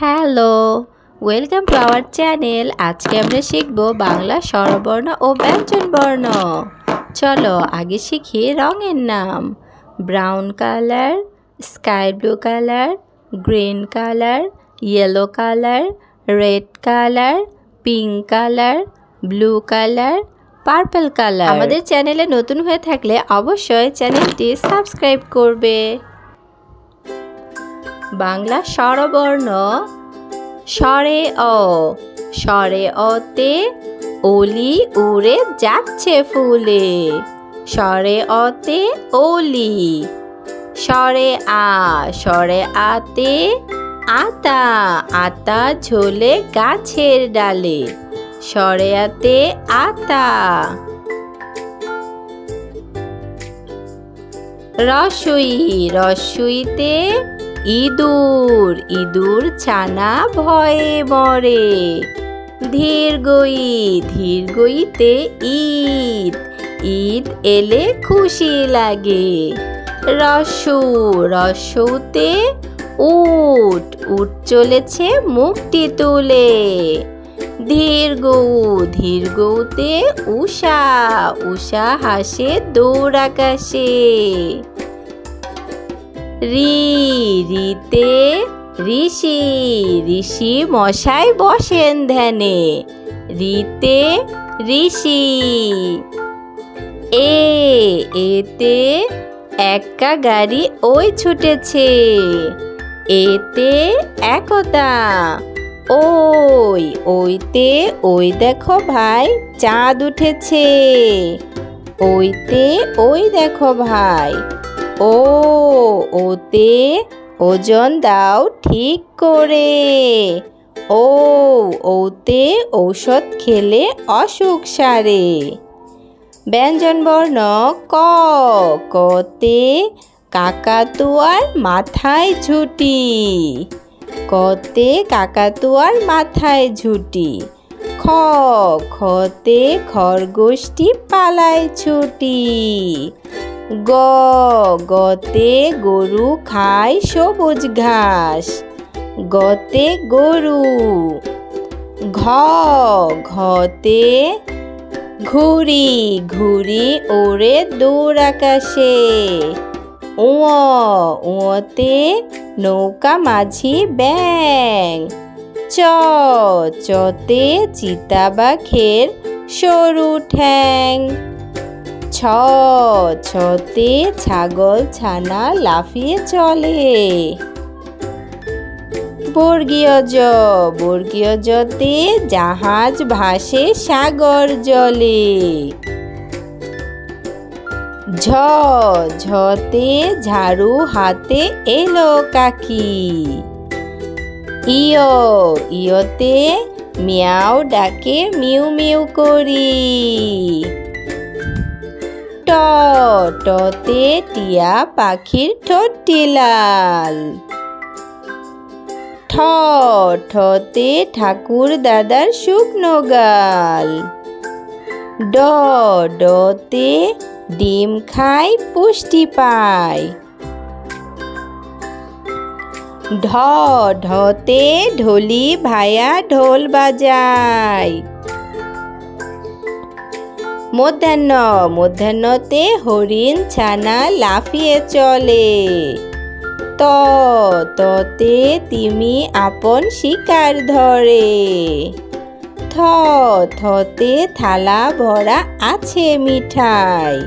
Hello, welcome to our channel. আজকে আমরা শিখব বাংলা স্বরবর্ণ ও ব্যঞ্জনবর্ণ। চলো আগে শিখি রঙের নাম। Brown colour, sky blue colour, green colour, yellow colour, red colour, pink colour, blue colour, purple colour. আমাদের চ্যানেলে নতুন হয়ে থাকলে অবশ্যই চ্যানেলটি সাবস্ক্রাইব করবে। বাংলা স্বরবর্ণ। স্বরে অ, স্বরে অতে অলি উড়ে যাচ্ছে ফুলে। স্বরে অতে অলি। স্বরে আ, স্বরে আতে আতা, আতা ঝোলে গাছের ডালে। স্বরে আতে আতা। রস্বই, রস্বইতে ইঁদুর, ইঁদুর ছানা ভয়ে মরে। ধীরগই, ধীরগইতে ঈদ, ঈদ এলে খুশি লাগে। রস্যু, রস্যুতে উট, উট চলেছে মুখটি তুলে। ধীরগৌ, ধীরগৌতে উষা, উষা হাসে দূর আকাশে। রি, রিতে ঋষি, ঋষি মশাই বসেন ধ্যানে। রিতে ঋষি। এ, এতে একা গাড়ি ওই ছুটেছে। এতে একতা। ওই, ওইতে ওই দেখো ভাই চাঁদ উঠেছে। ওইতে ওই দেখো ভাই। ও, ওতে ওজন দাও ঠিক করে। ও, ওতে ঔষধ খেলে অসুখ সারে। ব্যঞ্জনবর্ণ। ক, কতে কাকাতুয়ার মাথায় ঝুঁটি। কতে কাকাতুয়ার মাথায় ঝুঁটি। খ, খতে খরগোশটি পালায় ছুটি। গ, গতে গরু খায় সবুজ ঘাস। গতে গরু। ঘ, ঘতে ঘুড়ি, ঘুড়ি ওড়ে দূর আকাশে। উঁ, উঁতে নৌকা মাঝি ব্যাঙ। চ, চতে চিতাবাঘের সরু ঠ্যাং। ছ, ছতে ছাগল ছানা লাফিয়ে চলে। বর্গীয় জ, বর্গীয় জতে জাহাজ ভাসে সাগর জলে। ঝ, ঝতে ঝাড়ু হাতে এলো কাকি। ইয়, ইয়তে মিয়াও ডাকে মিউ মিউ করি। ট, টতে টিয়া পাখির ঠোঁটটি লাল। ঠ, ঠতে ঠাকুর দাদার শুকনো গাল। ড, ডতে ডিম খাই পুষ্টি পায়। ঢ, ঢতে ঢোলি ভায়া ঢোল বাজায়। মধ্যাহ্ন, মধ্যাহ্নতে হরিণ ছানা লাফিয়ে চলে। ত, ততে তিমি আপন শিকার ধরে। থ, থতে থালা ভরা আছে মিঠাই।